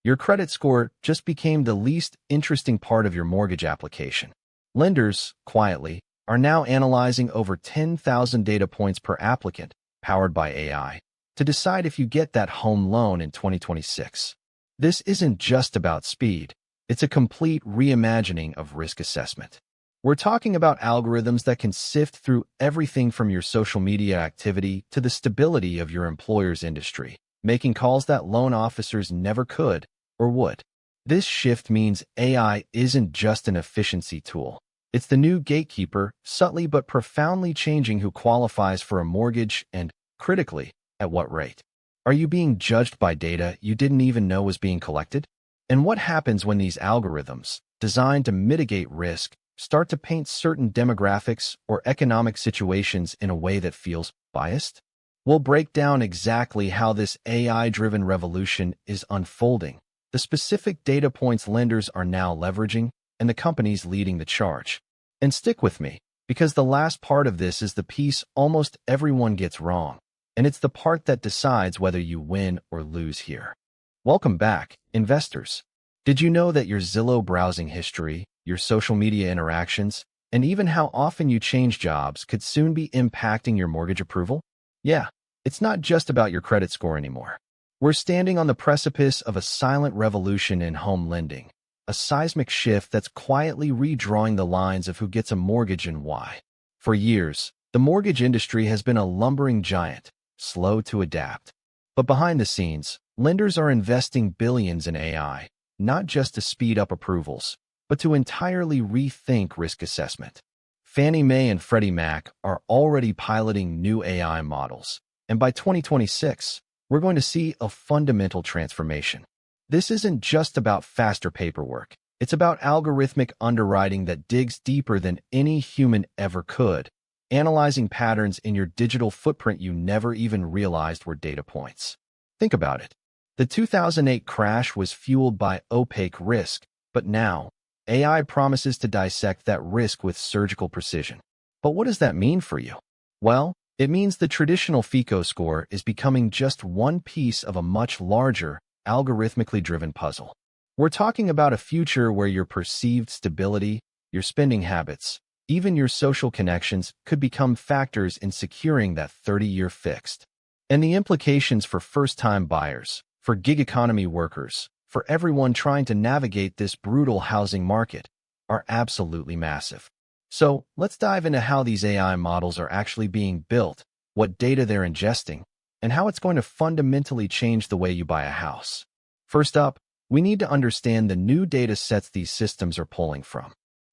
Your credit score just became the least interesting part of your mortgage application. Lenders, quietly, are now analyzing over 10,000 data points per applicant, powered by AI, to decide if you get that home loan in 2026. This isn't just about speed. It's a complete reimagining of risk assessment. We're talking about algorithms that can sift through everything from your social media activity to the stability of your employer's industry, making calls that loan officers never could or would. This shift means AI isn't just an efficiency tool. It's the new gatekeeper, subtly but profoundly changing who qualifies for a mortgage and, critically, at what rate. Are you being judged by data you didn't even know was being collected? And what happens when these algorithms, designed to mitigate risk, start to paint certain demographics or economic situations in a way that feels biased? We'll break down exactly how this AI-driven revolution is unfolding, the specific data points lenders are now leveraging, and the companies leading the charge. And stick with me, because the last part of this is the piece almost everyone gets wrong, and it's the part that decides whether you win or lose here. Welcome back, investors. Did you know that your Zillow browsing history, your social media interactions, and even how often you change jobs could soon be impacting your mortgage approval? Yeah, it's not just about your credit score anymore. We're standing on the precipice of a silent revolution in home lending, a seismic shift that's quietly redrawing the lines of who gets a mortgage and why. For years, the mortgage industry has been a lumbering giant, slow to adapt. But behind the scenes, lenders are investing billions in AI, not just to speed up approvals, but to entirely rethink risk assessment. Fannie Mae and Freddie Mac are already piloting new AI models, and by 2026, we're going to see a fundamental transformation. This isn't just about faster paperwork. It's about algorithmic underwriting that digs deeper than any human ever could, analyzing patterns in your digital footprint you never even realized were data points. Think about it. The 2008 crash was fueled by opaque risk, but now, AI promises to dissect that risk with surgical precision. But what does that mean for you? Well, it means the traditional FICO score is becoming just one piece of a much larger, algorithmically driven puzzle. We're talking about a future where your perceived stability, your spending habits, even your social connections could become factors in securing that 30-year fixed. And the implications for first-time buyers, for gig economy workers, for everyone trying to navigate this brutal housing market, are absolutely massive. So, let's dive into how these AI models are actually being built, what data they're ingesting, and how it's going to fundamentally change the way you buy a house. First up, we need to understand the new data sets these systems are pulling from.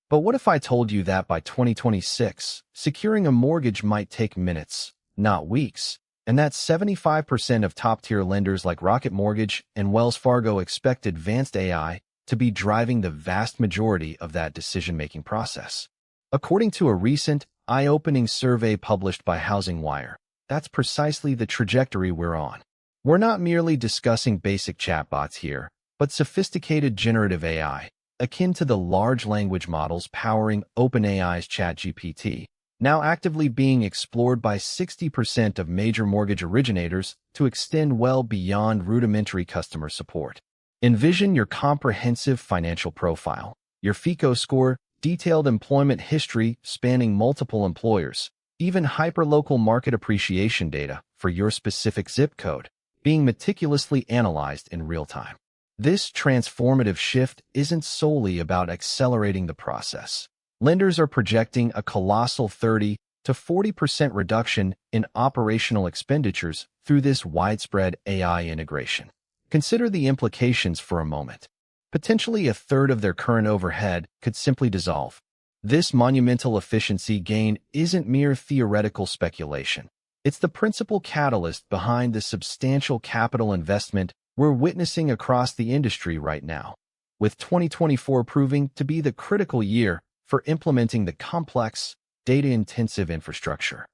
But what if I told you that by 2026, securing a mortgage might take minutes, not weeks, and that 75% of top-tier lenders like Rocket Mortgage and Wells Fargo expect advanced AI to be driving the vast majority of that decision-making process? According to a recent, eye-opening survey published by Housing Wire, that's precisely the trajectory we're on. We're not merely discussing basic chatbots here, but sophisticated generative AI, akin to the large language models powering OpenAI's ChatGPT, now actively being explored by 60% of major mortgage originators to extend well beyond rudimentary customer support. Envision your comprehensive financial profile, your FICO score, detailed employment history spanning multiple employers, even hyperlocal market appreciation data for your specific zip code, being meticulously analyzed in real time. This transformative shift isn't solely about accelerating the process. Lenders are projecting a colossal 30 to 40% reduction in operational expenditures through this widespread AI integration. Consider the implications for a moment. Potentially a third of their current overhead could simply dissolve. This monumental efficiency gain isn't mere theoretical speculation. It's the principal catalyst behind the substantial capital investment we're witnessing across the industry right now, with 2024 proving to be the critical year for implementing the complex, data-intensive infrastructure.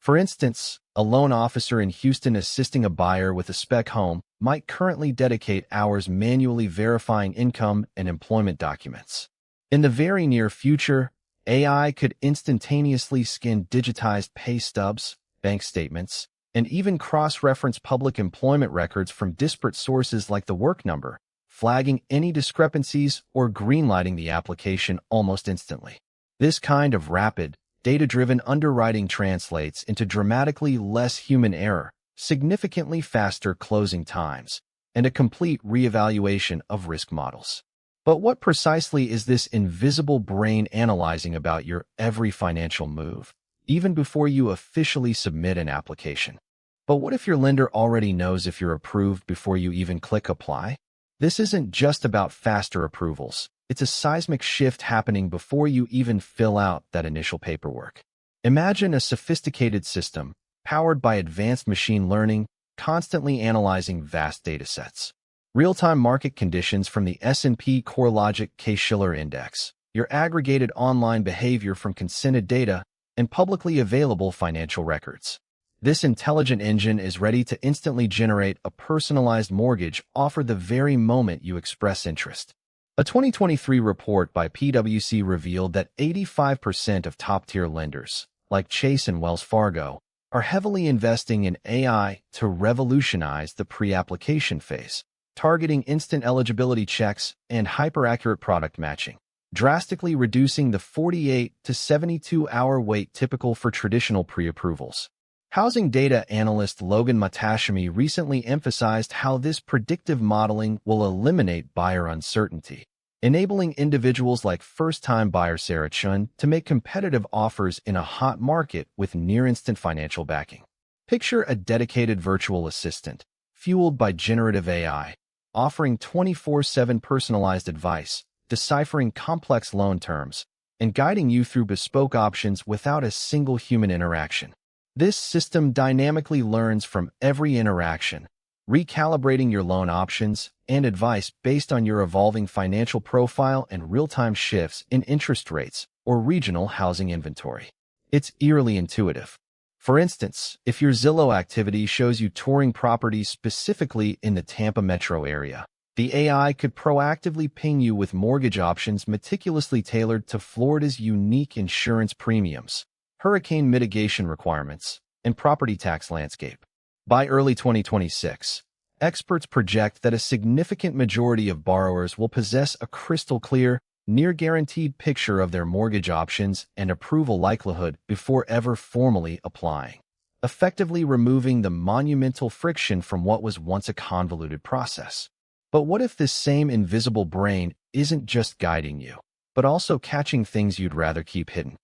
For instance, a loan officer in Houston assisting a buyer with a spec home might currently dedicate hours manually verifying income and employment documents. In the very near future, AI could instantaneously scan digitized pay stubs, bank statements, and even cross-reference public employment records from disparate sources like The Work Number, flagging any discrepancies or greenlighting the application almost instantly. This kind of rapid, data-driven underwriting translates into dramatically less human error, significantly faster closing times, and a complete reevaluation of risk models. But what precisely is this invisible brain analyzing about your every financial move, even before you officially submit an application? But what if your lender already knows if you're approved before you even click apply? This isn't just about faster approvals. It's a seismic shift happening before you even fill out that initial paperwork. Imagine a sophisticated system, powered by advanced machine learning, constantly analyzing vast datasets. Real-time market conditions from the S&P CoreLogic Case-Shiller Index, your aggregated online behavior from consented data, and publicly available financial records. This intelligent engine is ready to instantly generate a personalized mortgage offer the very moment you express interest. A 2023 report by PwC revealed that 85% of top-tier lenders, like Chase and Wells Fargo, are heavily investing in AI to revolutionize the pre-application phase, targeting instant eligibility checks and hyper-accurate product matching, drastically reducing the 48 to 72-hour wait typical for traditional pre-approvals. Housing data analyst Logan Matashami recently emphasized how this predictive modeling will eliminate buyer uncertainty, enabling individuals like first-time buyer Sarah Chun to make competitive offers in a hot market with near-instant financial backing. Picture a dedicated virtual assistant, fueled by generative AI, offering 24/7 personalized advice, deciphering complex loan terms, and guiding you through bespoke options without a single human interaction. This system dynamically learns from every interaction, recalibrating your loan options and advice based on your evolving financial profile and real-time shifts in interest rates or regional housing inventory. It's eerily intuitive. For instance, if your Zillow activity shows you touring properties specifically in the Tampa metro area, the AI could proactively ping you with mortgage options meticulously tailored to Florida's unique insurance premiums, hurricane mitigation requirements, and property tax landscape. By early 2026, experts project that a significant majority of borrowers will possess a crystal-clear, near-guaranteed picture of their mortgage options and approval likelihood before ever formally applying, effectively removing the monumental friction from what was once a convoluted process. But what if this same invisible brain isn't just guiding you, but also catching things you'd rather keep hidden?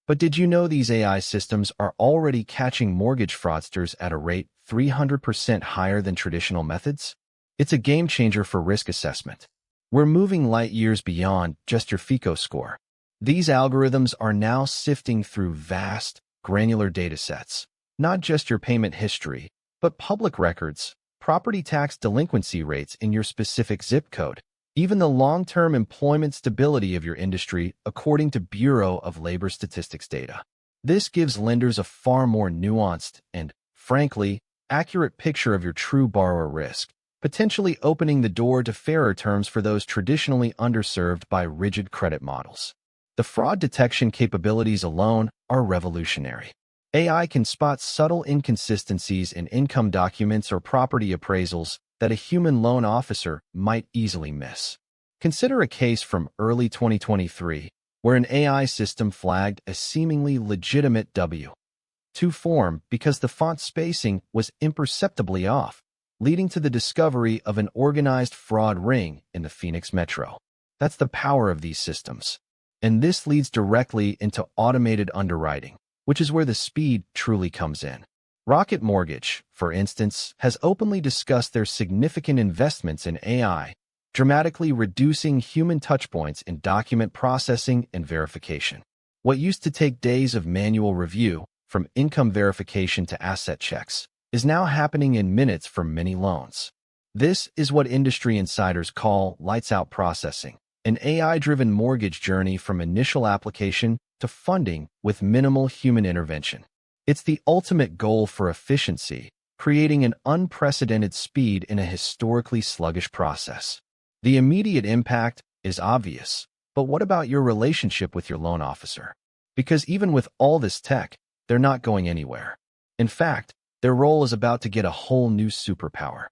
But did you know these AI systems are already catching mortgage fraudsters at a rate 300% higher than traditional methods? It's a game changer for risk assessment. We're moving light years beyond just your FICO score. These algorithms are now sifting through vast, granular datasets, not just your payment history, but public records, property tax delinquency rates in your specific zip code, even the long-term employment stability of your industry, according to Bureau of Labor Statistics data. This gives lenders a far more nuanced and, frankly, accurate picture of your true borrower risk, potentially opening the door to fairer terms for those traditionally underserved by rigid credit models. The fraud detection capabilities alone are revolutionary. AI can spot subtle inconsistencies in income documents or property appraisals that a human loan officer might easily miss. Consider a case from early 2023 where an AI system flagged a seemingly legitimate W-2 form because the font spacing was imperceptibly off, leading to the discovery of an organized fraud ring in the Phoenix metro. That's the power of these systems. And this leads directly into automated underwriting, which is where the speed truly comes in. Rocket Mortgage, for instance, has openly discussed their significant investments in AI, dramatically reducing human touchpoints in document processing and verification. What used to take days of manual review, from income verification to asset checks, is now happening in minutes for many loans. This is what industry insiders call lights-out processing, an AI-driven mortgage journey from initial application to funding with minimal human intervention. It's the ultimate goal for efficiency, creating an unprecedented speed in a historically sluggish process. The immediate impact is obvious, but what about your relationship with your loan officer? Because even with all this tech, they're not going anywhere. In fact, their role is about to get a whole new superpower.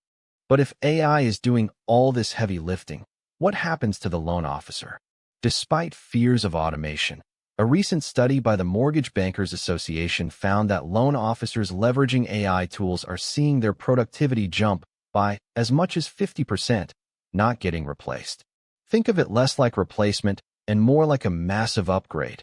But if AI is doing all this heavy lifting, what happens to the loan officer? Despite fears of automation, a recent study by the Mortgage Bankers Association found that loan officers leveraging AI tools are seeing their productivity jump by as much as 50%, not getting replaced. Think of it less like replacement and more like a massive upgrade,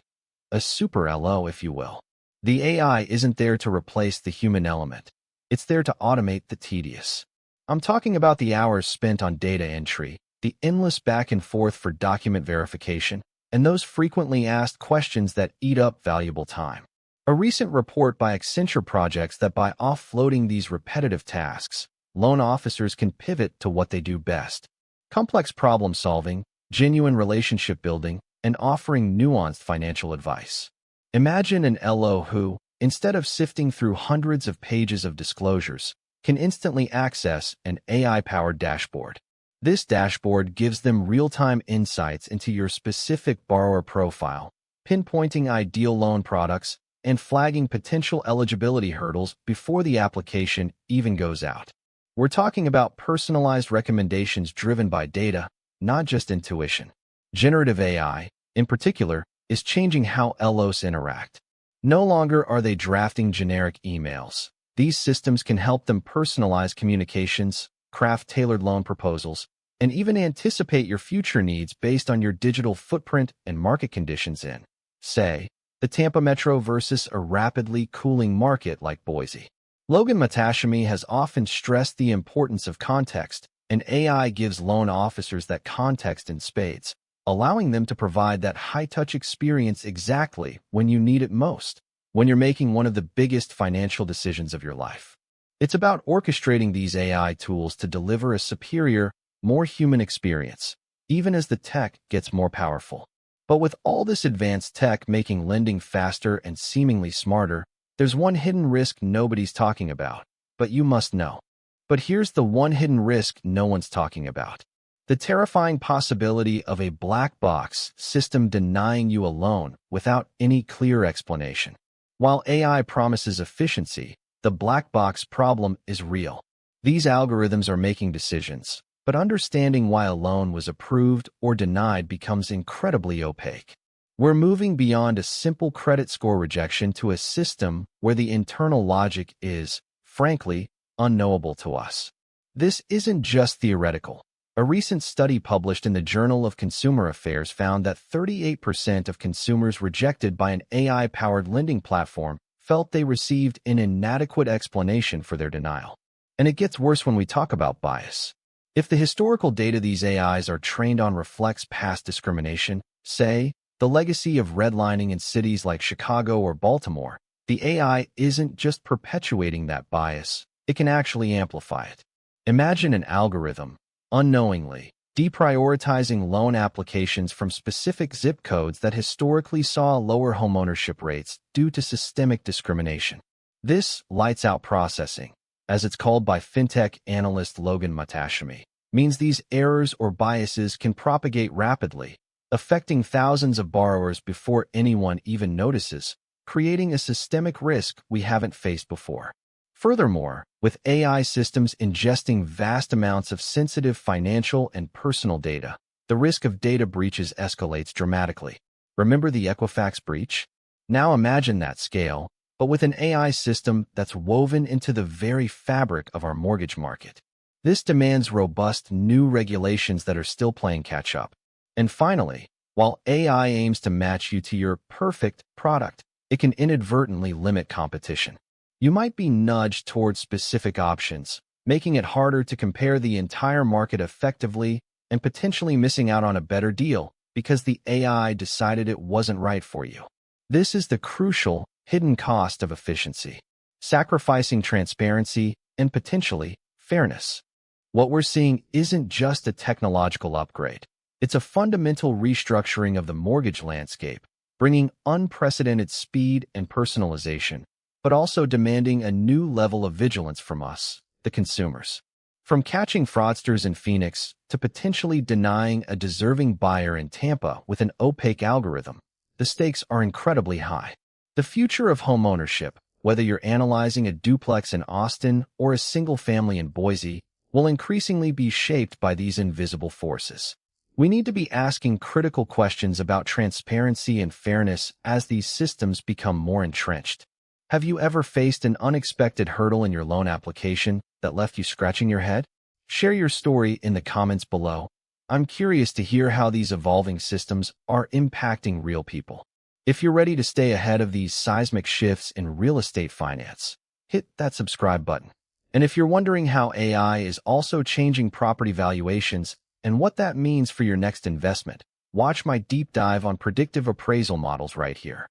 a super LO, if you will. The AI isn't there to replace the human element. It's there to automate the tedious. I'm talking about the hours spent on data entry, the endless back and forth for document verification, and those frequently asked questions that eat up valuable time. A recent report by Accenture projects that by offloading these repetitive tasks, loan officers can pivot to what they do best: complex problem solving, genuine relationship building, and offering nuanced financial advice. Imagine an LO who, instead of sifting through hundreds of pages of disclosures, can instantly access an AI-powered dashboard. This dashboard gives them real-time insights into your specific borrower profile, pinpointing ideal loan products, and flagging potential eligibility hurdles before the application even goes out. We're talking about personalized recommendations driven by data, not just intuition. Generative AI, in particular, is changing how LOs interact. No longer are they drafting generic emails. These systems can help them personalize communications, craft tailored loan proposals, and even anticipate your future needs based on your digital footprint and market conditions in, say, the Tampa Metro versus a rapidly cooling market like Boise. Logan Matashami has often stressed the importance of context, and AI gives loan officers that context in spades, allowing them to provide that high-touch experience exactly when you need it most, when you're making one of the biggest financial decisions of your life. It's about orchestrating these AI tools to deliver a superior, more human experience, even as the tech gets more powerful. But with all this advanced tech making lending faster and seemingly smarter, there's one hidden risk nobody's talking about, but you must know. But here's the one hidden risk no one's talking about: the terrifying possibility of a black box system denying you a loan without any clear explanation. While AI promises efficiency, the black box problem is real. These algorithms are making decisions, but understanding why a loan was approved or denied becomes incredibly opaque. We're moving beyond a simple credit score rejection to a system where the internal logic is, frankly, unknowable to us. This isn't just theoretical. A recent study published in the Journal of Consumer Affairs found that 38% of consumers rejected by an AI-powered lending platform felt they received an inadequate explanation for their denial. And it gets worse when we talk about bias. If the historical data these AIs are trained on reflects past discrimination, say, the legacy of redlining in cities like Chicago or Baltimore, the AI isn't just perpetuating that bias, it can actually amplify it. Imagine an algorithm, unknowingly, deprioritizing loan applications from specific zip codes that historically saw lower homeownership rates due to systemic discrimination. This lights-out processing, as it's called by fintech analyst Logan Matashami, means these errors or biases can propagate rapidly, affecting thousands of borrowers before anyone even notices, creating a systemic risk we haven't faced before. Furthermore, with AI systems ingesting vast amounts of sensitive financial and personal data, the risk of data breaches escalates dramatically. Remember the Equifax breach? Now imagine that scale, but with an AI system that's woven into the very fabric of our mortgage market. This demands robust new regulations that are still playing catch-up. And finally, while AI aims to match you to your perfect product, it can inadvertently limit competition. You might be nudged towards specific options, making it harder to compare the entire market effectively and potentially missing out on a better deal because the AI decided it wasn't right for you. This is the crucial, hidden cost of efficiency, sacrificing transparency and potentially fairness. What we're seeing isn't just a technological upgrade. It's a fundamental restructuring of the mortgage landscape, bringing unprecedented speed and personalization, but also demanding a new level of vigilance from us, the consumers. From catching fraudsters in Phoenix to potentially denying a deserving buyer in Tampa with an opaque algorithm, the stakes are incredibly high. The future of homeownership, whether you're analyzing a duplex in Austin or a single family in Boise, will increasingly be shaped by these invisible forces. We need to be asking critical questions about transparency and fairness as these systems become more entrenched. Have you ever faced an unexpected hurdle in your loan application that left you scratching your head? Share your story in the comments below. I'm curious to hear how these evolving systems are impacting real people. If you're ready to stay ahead of these seismic shifts in real estate finance, hit that subscribe button. And if you're wondering how AI is also changing property valuations and what that means for your next investment, watch my deep dive on predictive appraisal models right here.